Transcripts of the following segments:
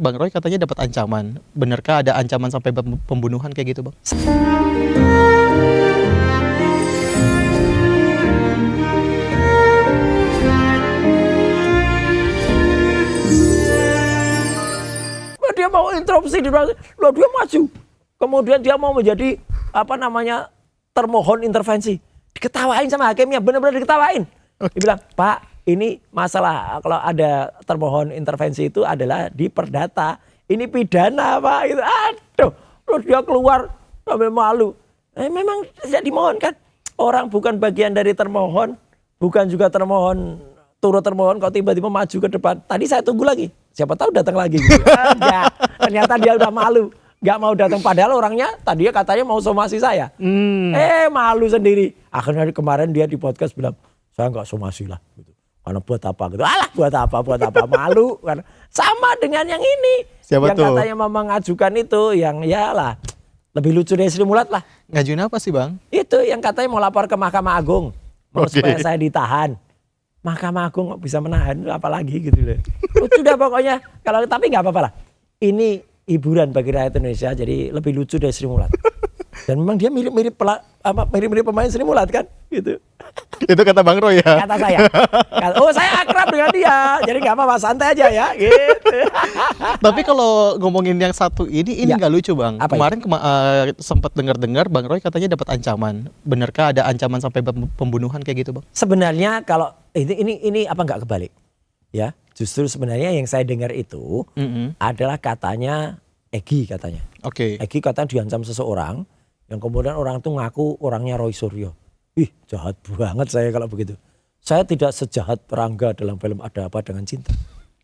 Bang Roy katanya dapat ancaman. Benarkah ada ancaman sampai pembunuhan kayak gitu, Bang? Dia mau interupsi, dia maju. Kemudian dia mau menjadi termohon intervensi. Diketawain sama hakimnya, benar-benar diketawain. Dia bilang, Pak, ini masalah kalau ada termohon intervensi itu adalah di perdata. Ini pidana, Pak. Gitu. Aduh, terus dia keluar sampai malu. Memang tidak dimohonkan. Orang bukan bagian dari termohon, bukan juga termohon, turut termohon kok tiba-tiba maju ke depan. Tadi saya tunggu lagi. Siapa tahu datang lagi. Gitu. Enggak, ternyata dia udah malu. Nggak mau datang, padahal orangnya tadinya katanya mau somasi saya. Malu sendiri. Akhirnya kemarin dia di podcast bilang, saya nggak somasi lah. Gitu. Karena buat apa gitu. Alah buat apa. Malu. Karena sama dengan yang ini. Siapa yang tuh? Katanya mau mengajukan itu, yang ya lah. Lebih lucu dari Sri Mulat lah. Ngajuin apa sih, Bang? Itu yang katanya mau lapor ke Mahkamah Agung. Mau supaya saya ditahan. Mahkamah Agung kok bisa menahan, apalagi gitu loh. Sudah pokoknya, tapi nggak apa-apa lah. Ini hiburan bagi rakyat Indonesia, jadi lebih lucu dari Sri Mulat. Dan memang dia mirip-mirip pemain Sri Mulat kan, gitu. Itu kata Bang Roy ya? Kata saya. Saya akrab dengan dia, jadi nggak apa-apa, santai aja ya, gitu. Tapi kalau ngomongin yang satu ini Ya. nggak lucu, Bang. Apa Kemarin sempat dengar-dengar Bang Roy katanya dapat ancaman. Benarkah ada ancaman sampai pembunuhan kayak gitu, Bang? Sebenarnya kalau ini apa nggak kebalik, ya? Justru sebenarnya yang saya dengar itu adalah katanya Egy katanya. Oke. Egy katanya diancam seseorang yang kemudian orang itu ngaku orangnya Roy Suryo. Ih, jahat banget saya kalau begitu. Saya tidak sejahat Rangga dalam film Ada Apa Dengan Cinta.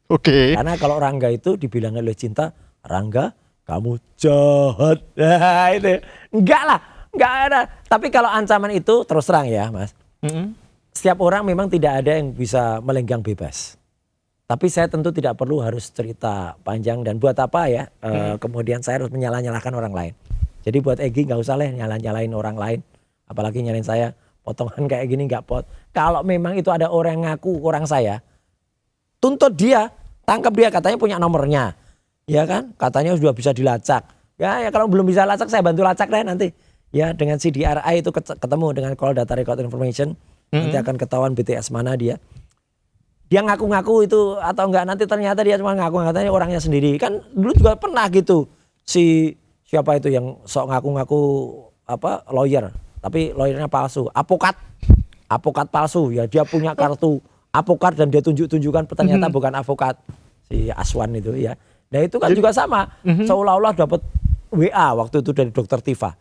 Oke. Karena kalau Rangga itu dibilang oleh Cinta, Rangga kamu jahat. Nah, itu. Enggak lah, enggak ada. Tapi kalau ancaman itu terus terang ya, Mas. Setiap orang memang tidak ada yang bisa melenggang bebas. Tapi saya tentu tidak perlu harus cerita panjang dan buat apa ya. Kemudian saya harus menyalah-nyalahkan orang lain. Jadi buat Egy nggak usah lah nyalain orang lain. Apalagi nyalain saya. Potongan kayak gini nggak pot. Kalau memang itu ada orang yang ngaku orang saya. Tuntut dia. Tangkap dia. Katanya punya nomornya. Ya kan. Katanya sudah bisa dilacak. Ya kalau belum bisa lacak saya bantu lacak deh nanti. Ya dengan CDRI itu ketemu dengan Call Data Record Information. Nanti akan ketahuan BTS mana dia. Dia ngaku-ngaku itu atau enggak, nanti ternyata dia cuma ngaku, katanya orangnya sendiri. Kan dulu juga pernah gitu siapa itu yang sok ngaku-ngaku lawyer, tapi lawyernya palsu, avokat palsu ya, dia punya kartu avokat dan dia tunjukkan ternyata bukan avokat, si Aswan itu ya. Nah itu kan juga sama, seolah-olah dapat WA waktu itu dari Dokter Tifa.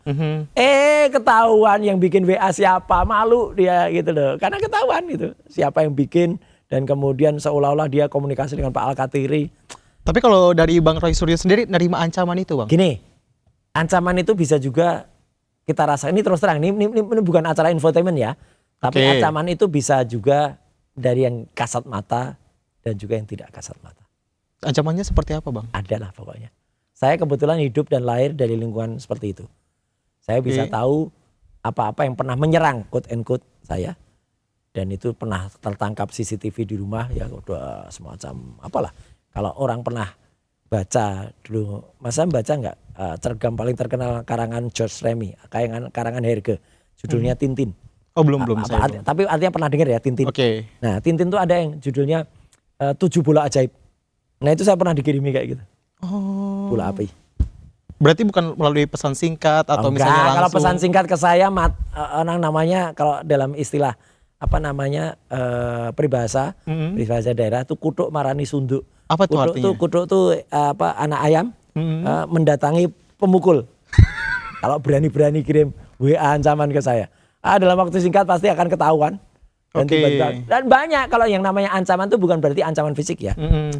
Ketahuan yang bikin WA siapa, malu dia gitu loh, karena ketahuan gitu siapa yang bikin. Dan kemudian seolah-olah dia komunikasi dengan Pak Al-Katiri. Tapi kalau dari Bang Roy Suryo sendiri nerima ancaman itu, Bang? Gini, ancaman itu bisa juga kita rasa, ini terus terang, ini bukan acara infotainment ya. Tapi ancaman itu bisa juga dari yang kasat mata dan juga yang tidak kasat mata. Ancamannya seperti apa, Bang? Adalah pokoknya. Saya kebetulan hidup dan lahir dari lingkungan seperti itu. Saya bisa tahu apa-apa yang pernah menyerang, quote and quote, saya. Dan itu pernah tertangkap CCTV di rumah ya, udah semacam apalah. Kalau orang pernah baca dulu, masa baca nggak cergam paling terkenal karangan George Remy, karangan Herge, judulnya Tintin. Oh belum saya. Tapi artinya pernah dengar ya Tintin. Oke. Nah Tintin tuh ada yang judulnya 7 bola ajaib. Nah itu saya pernah dikirimi kayak gitu. Oh. Bola api. Berarti bukan melalui pesan singkat atau Enggak, misalnya langsung. kalau pesan singkat ke saya namanya kalau dalam istilah peribahasa daerah itu kutuk marani sunduk. Apa tuh artinya? Kutuk tuh anak ayam mendatangi pemukul. Kalau berani-berani kirim WA ancaman ke saya. Dalam waktu singkat pasti akan ketahuan. Dan tiba-tiba, dan banyak kalau yang namanya ancaman itu bukan berarti ancaman fisik ya.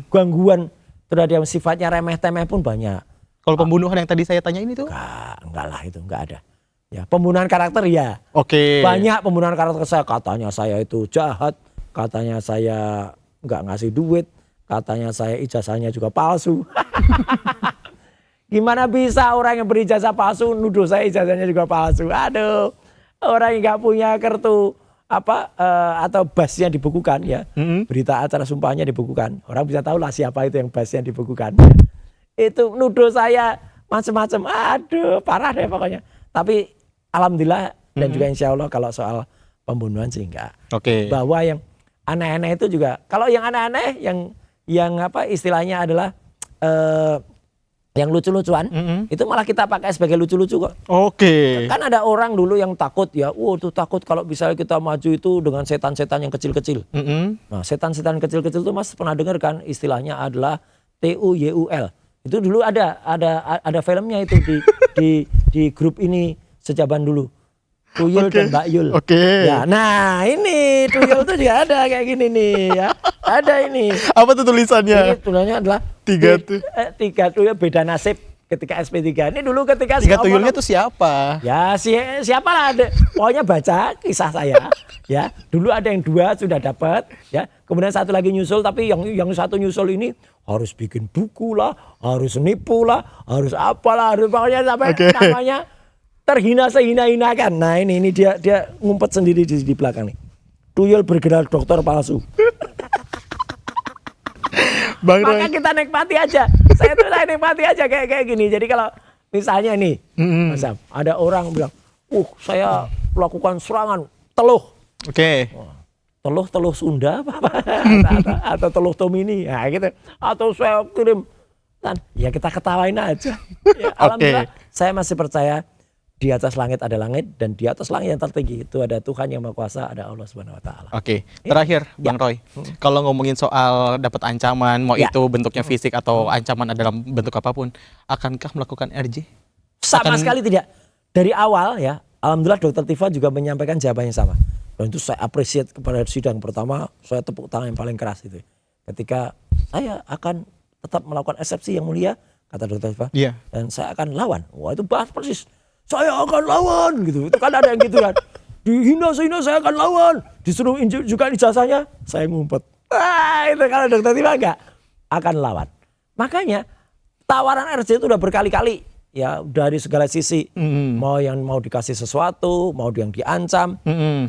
Gangguan terhadap sifatnya remeh-temeh pun banyak. Kalau pembunuhan yang tadi saya tanya ini tuh? Enggak lah, itu enggak ada. Ya, pembunuhan karakter ya. Banyak pembunuhan karakter saya, katanya saya itu jahat, katanya saya nggak ngasih duit, katanya saya ijazahnya juga palsu. Gimana bisa orang yang berijazah palsu nuduh saya ijazahnya juga palsu? Aduh, orang yang nggak punya kartu atau basnya dibukukan ya, berita acara sumpahnya dibukukan, orang bisa tahu lah siapa itu yang basnya dibukukan. itu nuduh saya macam-macam. Aduh, parah deh pokoknya. Tapi alhamdulillah dan juga insya Allah kalau soal pembunuhan sih enggak. Oke. Bahwa yang aneh-aneh itu juga, kalau yang aneh-aneh yang apa istilahnya adalah yang lucu-lucuan, itu malah kita pakai sebagai lucu-lucu kok. Oke. Kan ada orang dulu yang takut ya, tuh takut kalau misalnya kita maju itu dengan setan-setan yang kecil-kecil. Nah, setan-setan kecil-kecil itu Mas pernah dengar kan istilahnya adalah TUYUL. Itu dulu ada filmnya itu di grup ini sejaban dulu. Tuyul dan Mbak Yul. Oke. Ya, nah ini Tuyul itu juga ada kayak gini nih ya. Ada ini. Apa tuh tulisannya? Ini tulisannya adalah tiga tuyul beda nasib ketika SP3. Ini dulu ketika Tiga tuyulnya tuh siapa? Ya siapa lah, pokoknya baca kisah saya ya. Dulu ada yang 2 sudah dapat ya. Kemudian satu lagi nyusul, tapi yang satu nyusul ini harus bikin buku lah, harus nipu lah, harus apalah, harus pokoknya sampai namanya terhina sehina-hinakan. Nah ini dia ngumpet sendiri di belakang nih. Tuyul bergerak dokter palsu. Bang Maka Roy. kita nikmati aja. Saya nikmati aja kayak gini. Jadi kalau misalnya nih, Mas Sam, ada orang bilang, saya melakukan serangan teluh. Oke. Teluh Sunda apa? Atau teluh Tomini. Nah, gitu. Atau saya kirim. Ya kita ketawain aja. Ya, alhamdulillah saya masih percaya di atas langit ada langit, dan di atas langit yang tertinggi itu ada Tuhan yang Maha Kuasa, ada Allah Subhanahu wa taala. Oke, terakhir Bang Roy. Kalau ngomongin soal dapat ancaman, mau itu bentuknya fisik atau ancaman dalam bentuk apapun, akankah melakukan RJ? Sama sekali tidak. Dari awal ya, alhamdulillah Dr. Tifa juga menyampaikan jawaban yang sama. Dan itu saya appreciate kepada sidang pertama, saya tepuk tangan yang paling keras itu. Ketika saya akan tetap melakukan eksepsi yang mulia, kata Dr. Tifa, dan saya akan lawan. Wah, itu bahas persis. Saya akan lawan gitu. Itu kan ada yang gitu kan. Dihina-hina saya akan lawan. Disuruh juga ijazahnya, saya ngumpet. Itu kalau Dr. Tifa enggak akan lawan. Makanya tawaran RJ itu udah berkali-kali ya, dari segala sisi. Mau yang mau dikasih sesuatu, mau yang diancam,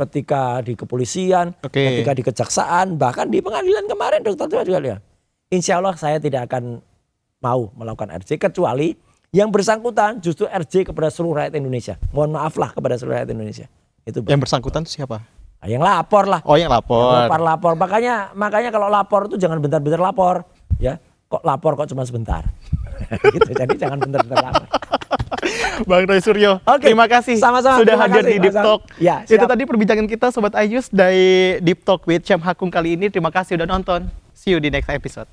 ketika di kepolisian, ketika di kejaksaan, bahkan di pengadilan kemarin Dr. Tifa juga lihat. Insya Allah saya tidak akan mau melakukan RJ kecuali yang bersangkutan justru RJ kepada seluruh rakyat Indonesia. Mohon maaflah kepada seluruh rakyat Indonesia. Itu yang bersangkutan itu siapa? Yang lapor lah. Oh, yang lapor. Yang lapor. Makanya kalau lapor itu jangan bentar-bentar lapor, ya. Kok lapor kok cuma sebentar. Gitu. Jadi jangan bentar-bentar lapor. Bang Roy Suryo, terima kasih sama-sama, sudah hadir di Deep Talk. Ya, itu tadi perbincangan kita Sobat Ayus dari Deep Talk with Syam Hakung kali ini. Terima kasih udah nonton. See you di next episode.